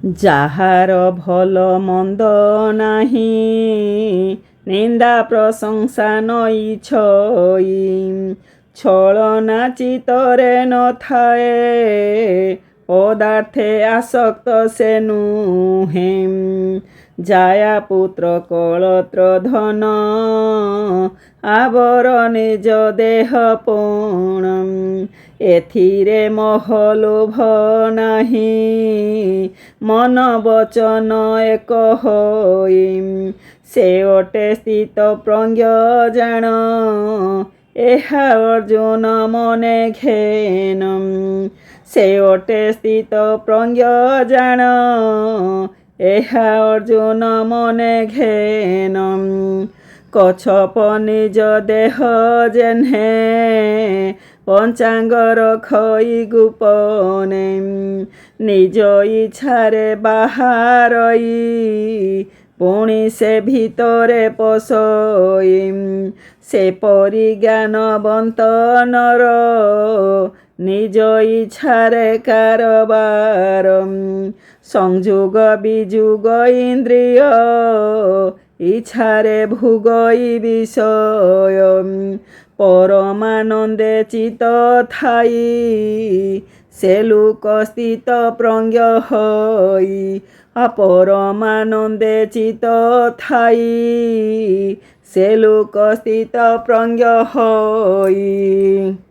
ଯାହାର ଭଲ ମନ୍ଦ ନାହିଁ, ନିନ୍ଦା ପ୍ରଶଂସା ନଈ ଛଇ। ଛଳନା ଚିତ୍ତରେ ନଥାଏ, ପଦାର୍ଥେ ଆସକ୍ତ ସେ ନୁହେଁ। ଜାୟା ପୁତ୍ର କଳତ୍ର ଧନ, ଆବର ନିଜ ଦେହ ପଣ। ଏଥିରେ ମୋହ ଲୋଭ ନାହିଁ, ମନ ବଚନ ଏକ ହୋଇ। ସେ ଅଟେ ସ୍ଥିତ ପ୍ରଜ୍ଞ ଜାଣ, ଏହା ଅର୍ଜୁନ ମନେ ଘେନ। ସେ ଅଟେ ସ୍ଥିତ ପ୍ରଜ୍ଞ ଜାଣ, ଏହା ଅର୍ଜୁନ ମନେ ଘେନ। କଚ୍ଛପ ନିଜ ଦେହ ଯେହ୍ନେ, ପଞ୍ଚାଙ୍ଗର ଖଇ ଗୋପନେ। ନିଜ ଇଚ୍ଛାରେ ବାହାରଇ, ପୁଣି ସେ ଭିତରେ ପଶଇ। ସେପରି ଜ୍ଞାନବନ୍ତ ନର, ନିଜ ଇଚ୍ଛାରେ କାରବାର। ସଂଯୋଗ ବିଯୋଗ ଇନ୍ଦ୍ରିୟ, ଇଚ୍ଛାରେ ଭୋଗଇ ବିଷୟ। ପରମାନନ୍ଦେ ଚିତ୍ତ ଥାଇ, ସେ ଲୋକ ସ୍ଥିତ ପ୍ରଜ୍ଞ ହୋଇ। ପରମାନନ୍ଦେ ଚିତ୍ତ ଥାଇ, ସେ ଲୋକ ସ୍ଥିତ ପ୍ରଜ୍ଞ ହୋଇ।